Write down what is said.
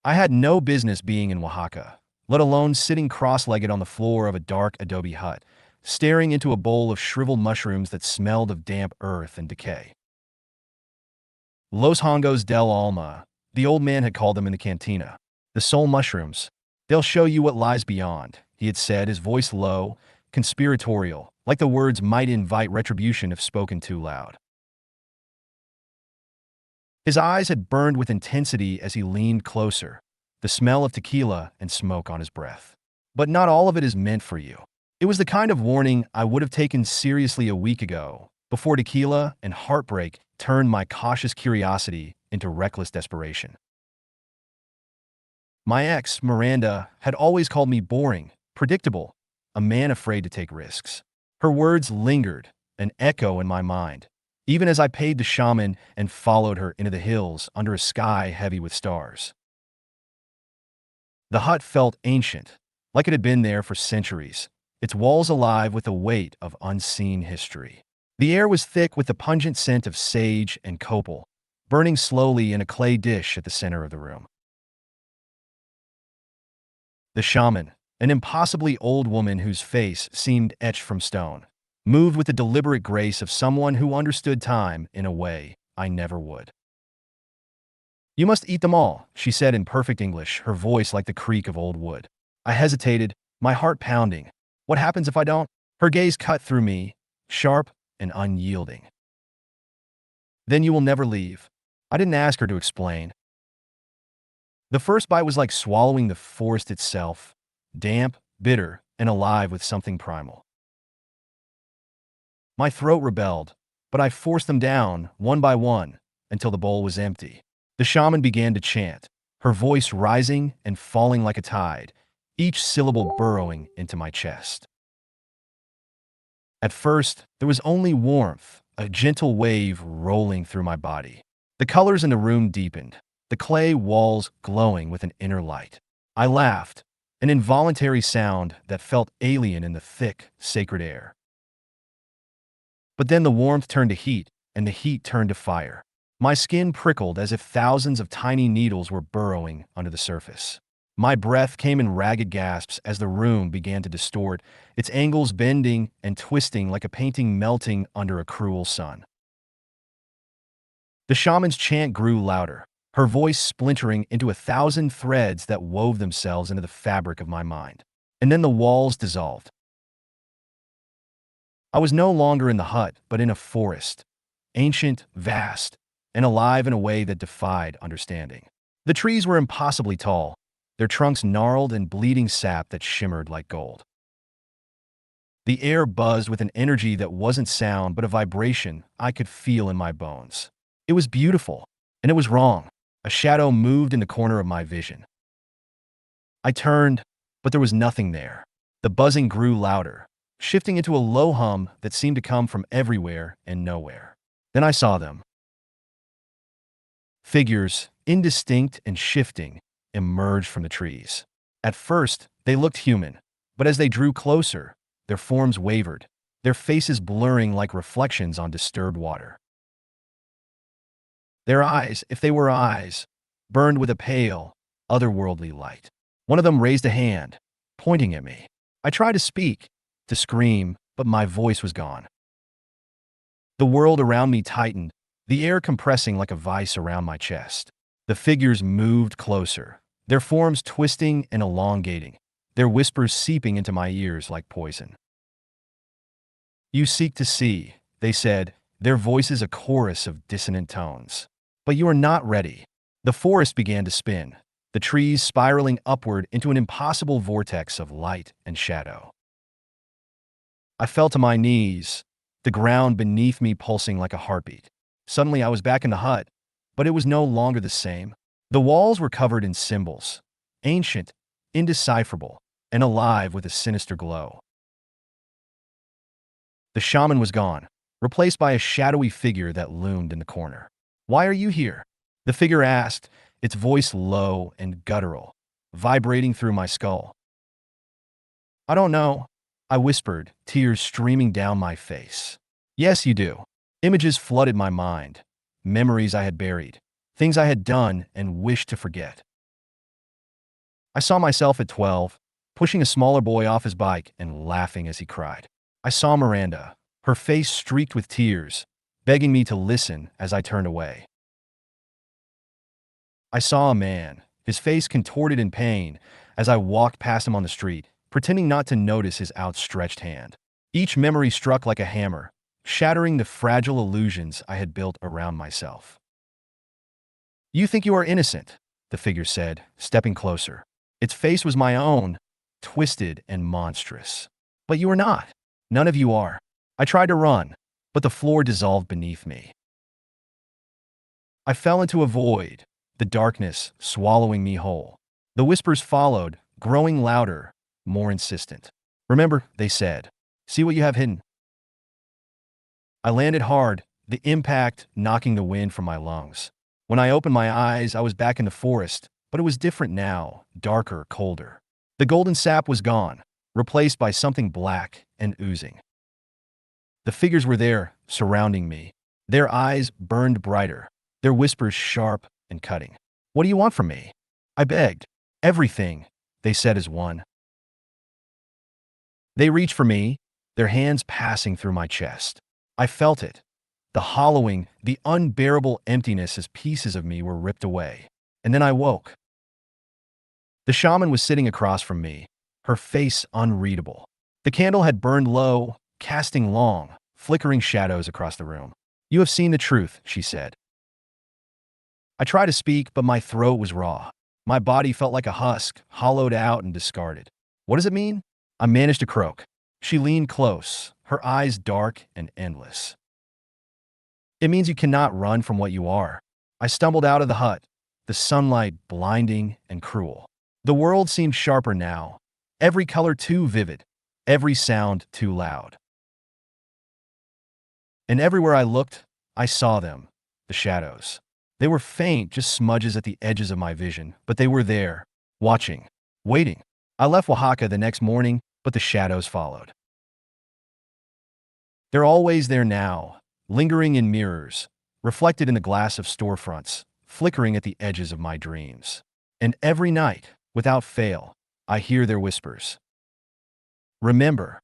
I had no business being in Oaxaca, let alone sitting cross-legged on the floor of a dark adobe hut, staring into a bowl of shriveled mushrooms that smelled of damp earth and decay. Los Hongos del Alma, the old man had called them in the cantina. The soul mushrooms. They'll show you what lies beyond, he had said, his voice low, conspiratorial, like the words might invite retribution if spoken too loud. His eyes had burned with intensity as he leaned closer, the smell of tequila and smoke on his breath. But not all of it is meant for you. It was the kind of warning I would have taken seriously a week ago, before tequila and heartbreak turned my cautious curiosity into reckless desperation. My ex, Miranda, had always called me boring, predictable, a man afraid to take risks. Her words lingered, an echo in my mind, even as I paid the shaman and followed her into the hills under a sky heavy with stars. The hut felt ancient, like it had been there for centuries, its walls alive with the weight of unseen history. The air was thick with the pungent scent of sage and copal, burning slowly in a clay dish at the center of the room. The shaman, an impossibly old woman whose face seemed etched from stone, moved with the deliberate grace of someone who understood time in a way I never would. "You must eat them all," she said in perfect English, her voice like the creak of old wood. I hesitated, my heart pounding. What happens if I don't? Her gaze cut through me, sharp and unyielding. "Then you will never leave." I didn't ask her to explain. The first bite was like swallowing the forest itself, damp, bitter, and alive with something primal. My throat rebelled, but I forced them down, one by one, until the bowl was empty. The shaman began to chant, her voice rising and falling like a tide, each syllable burrowing into my chest. At first, there was only warmth, a gentle wave rolling through my body. The colors in the room deepened, the clay walls glowing with an inner light. I laughed, an involuntary sound that felt alien in the thick, sacred air. But then the warmth turned to heat, and the heat turned to fire. My skin prickled as if thousands of tiny needles were burrowing under the surface. My breath came in ragged gasps as the room began to distort, its angles bending and twisting like a painting melting under a cruel sun. The shaman's chant grew louder, her voice splintering into 1,000 threads that wove themselves into the fabric of my mind. And then the walls dissolved. I was no longer in the hut, but in a forest, ancient, vast, and alive in a way that defied understanding. The trees were impossibly tall, their trunks gnarled and bleeding sap that shimmered like gold. The air buzzed with an energy that wasn't sound but a vibration I could feel in my bones. It was beautiful, and it was wrong. A shadow moved in the corner of my vision. I turned, but there was nothing there. The buzzing grew louder, shifting into a low hum that seemed to come from everywhere and nowhere. Then I saw them. Figures, indistinct and shifting, emerged from the trees. At first, they looked human, but as they drew closer, their forms wavered, their faces blurring like reflections on disturbed water. Their eyes, if they were eyes, burned with a pale, otherworldly light. One of them raised a hand, pointing at me. I tried to speak, to scream, but my voice was gone. The world around me tightened, the air compressing like a vice around my chest. The figures moved closer, their forms twisting and elongating, their whispers seeping into my ears like poison. "You seek to see," they said, their voices a chorus of dissonant tones. "But you are not ready." The forest began to spin, the trees spiraling upward into an impossible vortex of light and shadow. I fell to my knees, the ground beneath me pulsing like a heartbeat. Suddenly I was back in the hut, but it was no longer the same. The walls were covered in symbols, ancient, indecipherable, and alive with a sinister glow. The shaman was gone, replaced by a shadowy figure that loomed in the corner. "Why are you here?" the figure asked, its voice low and guttural, vibrating through my skull. "I don't know," I whispered, tears streaming down my face. "Yes, you do." Images flooded my mind, memories I had buried, things I had done and wished to forget. I saw myself at 12, pushing a smaller boy off his bike and laughing as he cried. I saw Miranda, her face streaked with tears, begging me to listen as I turned away. I saw a man, his face contorted in pain, as I walked past him on the street, pretending not to notice his outstretched hand. Each memory struck like a hammer, shattering the fragile illusions I had built around myself. "You think you are innocent," the figure said, stepping closer. Its face was my own, twisted and monstrous. "But you are not. None of you are." I tried to run, but the floor dissolved beneath me. I fell into a void, the darkness swallowing me whole. The whispers followed, growing louder, more insistent. "Remember," they said. "See what you have hidden." I landed hard, the impact knocking the wind from my lungs. When I opened my eyes, I was back in the forest, but it was different now, darker, colder. The golden sap was gone, replaced by something black and oozing. The figures were there, surrounding me. Their eyes burned brighter, their whispers sharp and cutting. "What do you want from me?" I begged. "Everything," they said as one. They reached for me, their hands passing through my chest. I felt it, the hollowing, the unbearable emptiness as pieces of me were ripped away. And then I woke. The shaman was sitting across from me, her face unreadable. The candle had burned low, casting long, flickering shadows across the room. "You have seen the truth," she said. I tried to speak, but my throat was raw. My body felt like a husk, hollowed out and discarded. "What does it mean?" I managed to croak. She leaned close, her eyes dark and endless. "It means you cannot run from what you are." I stumbled out of the hut, the sunlight blinding and cruel. The world seemed sharper now, every color too vivid, every sound too loud. And everywhere I looked, I saw them, the shadows. They were faint, just smudges at the edges of my vision, but they were there, watching, waiting. I left Oaxaca the next morning, but the shadows followed. They're always there now, lingering in mirrors, reflected in the glass of storefronts, flickering at the edges of my dreams. And every night, without fail, I hear their whispers. "Remember,